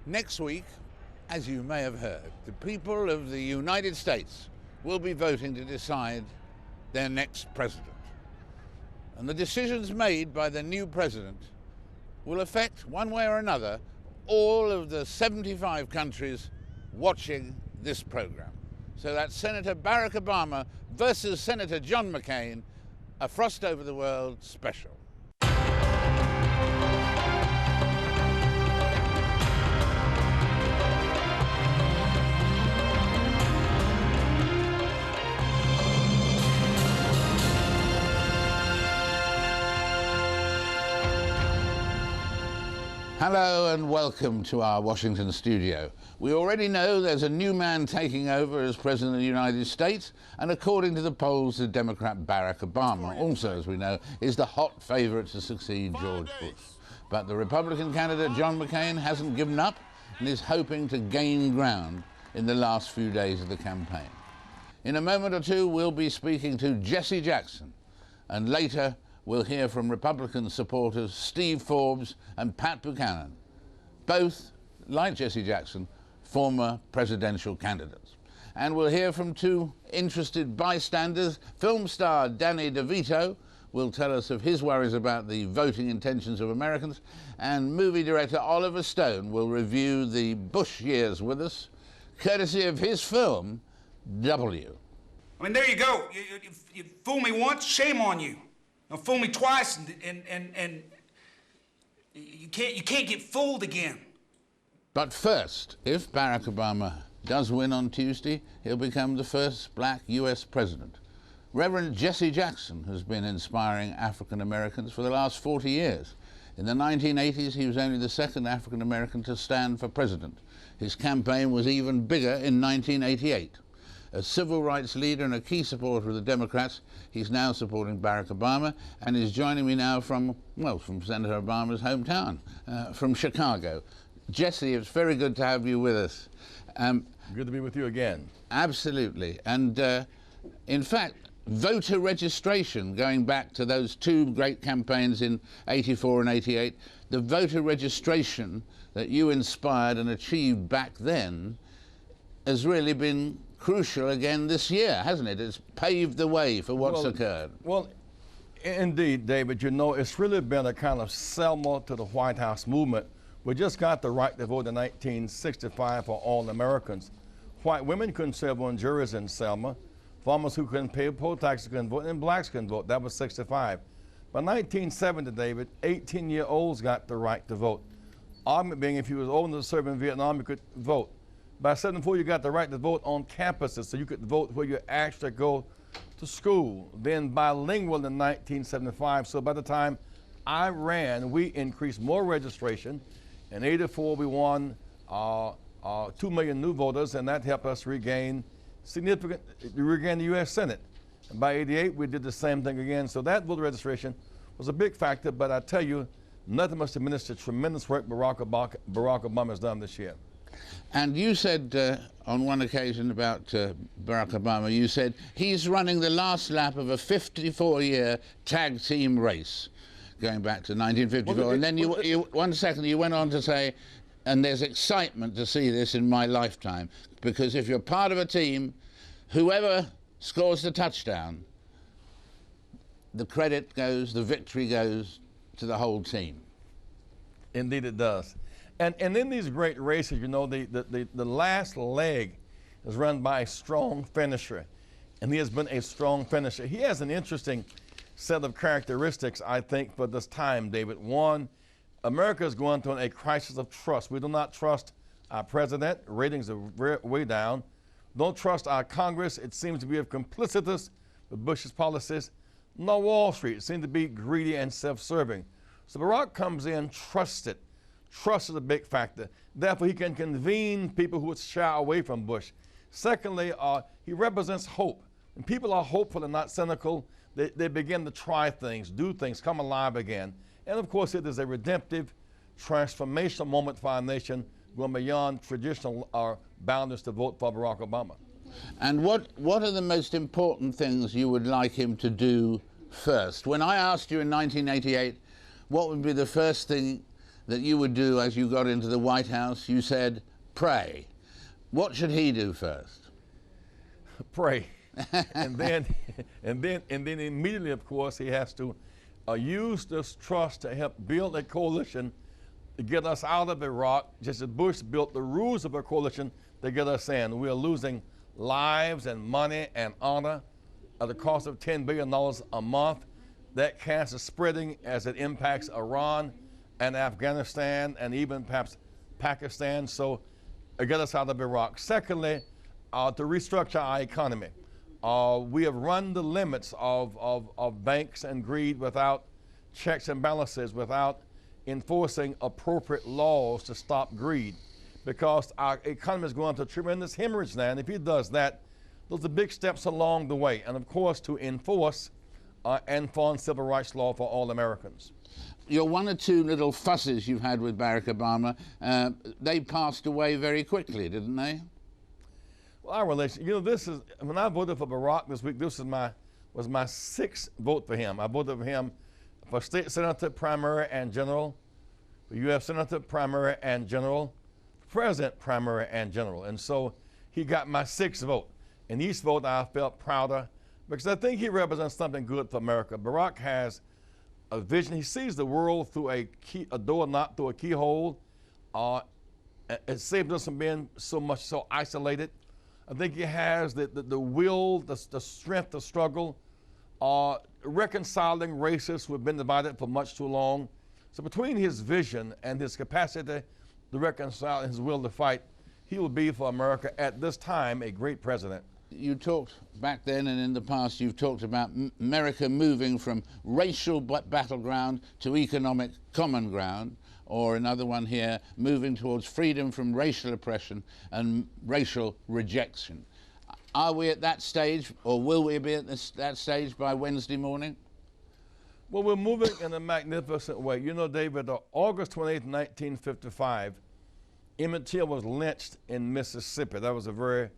Next week, as you may have heard, the people of the United States will be voting to decide their next president. And the decisions made by the new president will affect, one way or another, all of the 75 countries watching this program. So that's Senator Barack Obama versus Senator John McCain, a Frost Over the World special. Hello and welcome to our Washington studio. We already know there's a new man taking over as President of the United States, and according to the polls, the Democrat Barack Obama, also as we know, is the hot favorite to succeed George Bush. But the Republican candidate John McCain hasn't given up and is hoping to gain ground in the last few days of the campaign. In a moment or two, we'll be speaking to Jesse Jackson, and later we'll hear from Republican supporters Steve Forbes and Pat Buchanan, both, like Jesse Jackson, former presidential candidates. And we'll hear from two interested bystanders. Film star Danny DeVito will tell us of his worries about the voting intentions of Americans, and movie director Oliver Stone will review the Bush years with us, courtesy of his film, W. I mean, there you go. You fool me once, shame on you. Don't fool me twice, and you can't get fooled again. But first, if Barack Obama does win on Tuesday, he'll become the first black US president. Reverend Jesse Jackson has been inspiring African Americans for the last 40 years. In the 1980s, he was only the second African American to stand for president. His campaign was even bigger in 1988. A civil rights leader and a key supporter of the Democrats, he's now supporting Barack Obama, and is joining me now from Senator Obama's hometown, from Chicago. Jesse, it's very good to have you with us. Good to be with you again. Absolutely. And in fact, voter registration, going back to those two great campaigns in '84 and '88, the voter registration that you inspired and achieved back then has really been crucial again this year, hasn't it? It's paved the way for what's occurred. Well, indeed, David. You know, it's really been a kind of Selma to the White House movement. We just got the right to vote in 1965 for all Americans. White women couldn't serve on juries in Selma. Farmers who couldn't pay poll taxes couldn't vote, and blacks couldn't vote. That was 65. By 1970, David, 18-year-olds got the right to vote. Argument being, if you was old enough to serve in Vietnam, you could vote. By 74, you got the right to vote on campuses, so you could vote where you actually go to school. Then bilingual in 1975, so by the time I ran, we increased more registration. In '84, we won 2 million new voters, and that helped us regain the U.S. Senate. And by '88, we did the same thing again. So that voter registration was a big factor, but I tell you, nothing must diminish the tremendous work Barack Obama has done this year. And you said on one occasion about Barack Obama, you said he's running the last lap of a 54-year tag team race going back to 1954. And then you went on to say, and there's excitement to see this in my lifetime, because if you're part of a team, whoever scores the touchdown, the credit goes, the victory goes to the whole team. Indeed it does. And in these great races, you know, the last leg is run by a strong finisher, and he has been a strong finisher. He has an interesting set of characteristics, I think, for this time, David. One, America is going through a crisis of trust. We do not trust our president. Ratings are way down. Don't trust our Congress. It seems to be complicitous with Bush's policies. No, Wall Street. It seems to be greedy and self-serving. So Barack comes in trusted. Trust is a big factor. Therefore, he can convene people who would shy away from Bush. Secondly, he represents hope. When people are hopeful and not cynical, they begin to try things, do things, come alive again. And of course, it is a redemptive, transformational moment for our nation, going beyond traditional boundaries to vote for Barack Obama. And what are the most important things you would like him to do first? When I asked you in 1988, what would be the first thing that you would do as you got into the White House? You said, pray. What should he do first? Pray. and then immediately, of course, he has to use this trust to help build a coalition to get us out of Iraq, just as Bush built the rules of a coalition to get us in. We are losing lives and money and honor at the cost of $10 billion a month. That cancer is spreading as it impacts Iran and Afghanistan and even perhaps Pakistan. So get us out of Iraq. Secondly, to restructure our economy. We have run the limits of banks and greed without checks and balances, without enforcing appropriate laws to stop greed, because our economy is going through tremendous hemorrhage now. And if he does that, those are big steps along the way. And of course, to enforce and fund civil rights law for all Americans. Your one or two little fusses you've had with Barack Obama, they passed away very quickly, didn't they? Well, our relation, you know, this is, when I voted for Barack this week, this was my sixth vote for him. I voted for him for state senator primary and general, for U.S. senator primary and general, president primary and general. And so he got my sixth vote. And each vote I felt prouder, because I think he represents something good for America. Barack has a vision. He sees the world through a door, not through a keyhole. It saved us from being so isolated. I think he has the will, the strength to struggle, reconciling races who have been divided for much too long. So between his vision and his capacity to reconcile and his will to fight, he will be for America at this time a great president. You talked back then and in the past, you've talked about America moving from racial battleground to economic common ground, or another one here, moving towards freedom from racial oppression and racial rejection. Are we at that stage, or will we be at that stage by Wednesday morning? Well, we're moving in a magnificent way. You know, David, August 28, 1955, Emmett Till was lynched in Mississippi. That was a very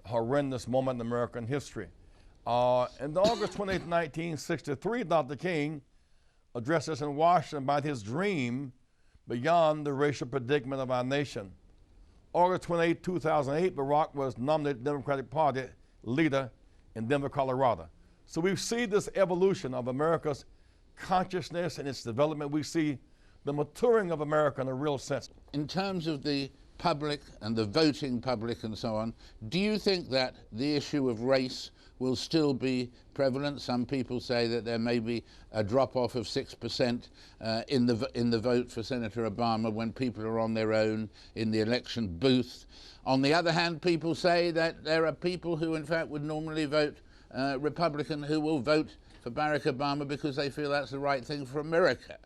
horrendous moment in American history. And August 28, 1963, Dr. King addressed us in Washington about his dream beyond the racial predicament of our nation. August 28, 2008, Barack was nominated Democratic Party leader in Denver, Colorado. So we see this evolution of America's consciousness and its development. We see the maturing of America in a real sense. In terms of the public and the voting public and so on, do you think that the issue of race will still be prevalent? Some people say that there may be a drop-off of 6% in the vote for Senator Obama when people are on their own in the election booth. On the other hand, people say that there are people who in fact would normally vote Republican who will vote for Barack Obama because they feel that's the right thing for America.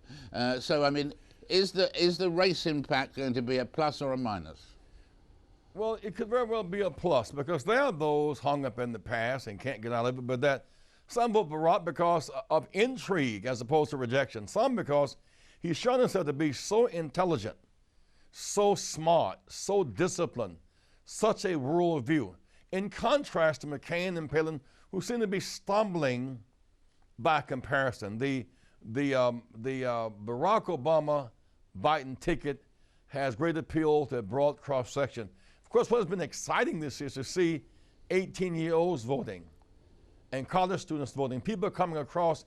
So, I mean, is the race impact going to be a plus or a minus? Well, it could very well be a plus, because there are those hung up in the past and can't get out of it, but that some vote Barack because of intrigue as opposed to rejection. Some because he's shown himself to be so intelligent, so smart, so disciplined, such a world view. In contrast to McCain and Palin, who seem to be stumbling by comparison. The Barack Obama Biden ticket has great appeal to a broad cross-section. Of course, what has been exciting this year is to see 18-year-olds voting and college students voting, people coming across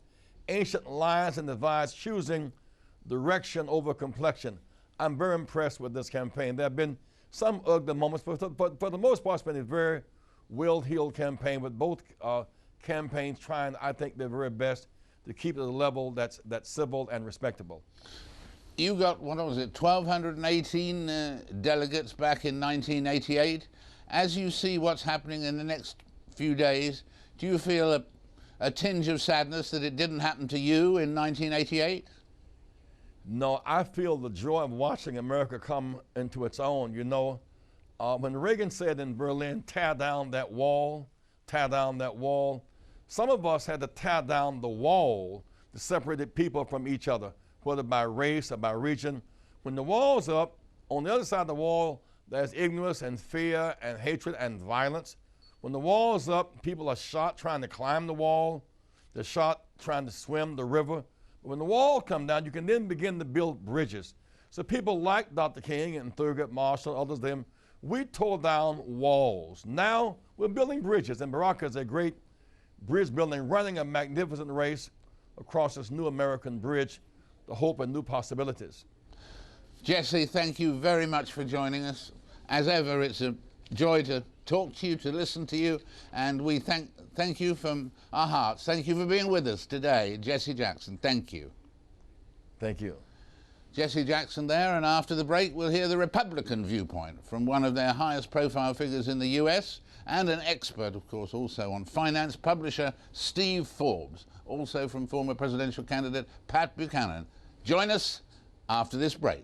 ancient lines and divides, choosing direction over complexion. I'm very impressed with this campaign. There have been some ugly moments, but for the most part, it's been a very well-heeled campaign, with both campaigns trying, I think, their very best to keep it at a level that's civil and respectable. You got, what was it, 1,218 delegates back in 1988. As you see what's happening in the next few days, do you feel a tinge of sadness that it didn't happen to you in 1988? No, I feel the joy of watching America come into its own. You know, when Reagan said in Berlin, tear down that wall, some of us had to tear down the wall that separated people from each other, whether by race or by region. When the wall's up, on the other side of the wall, there's ignorance and fear and hatred and violence. When the wall's up, people are shot trying to climb the wall. They're shot trying to swim the river. But when the wall comes down, you can then begin to build bridges. So people like Dr. King and Thurgood Marshall, others them, we tore down walls. Now we're building bridges, and Barack is a great bridge building, running a magnificent race across this new American bridge, the hope and new possibilities. Jesse, thank you very much for joining us. As ever, it's a joy to talk to you, to listen to you, and we thank you from our hearts. Thank you for being with us today. Jesse Jackson, thank you. Thank you. Jesse Jackson there, and after the break we'll hear the Republican viewpoint from one of their highest profile figures in the US and an expert, of course, also on finance, publisher Steve Forbes, also from former presidential candidate Pat Buchanan. Join us after this break.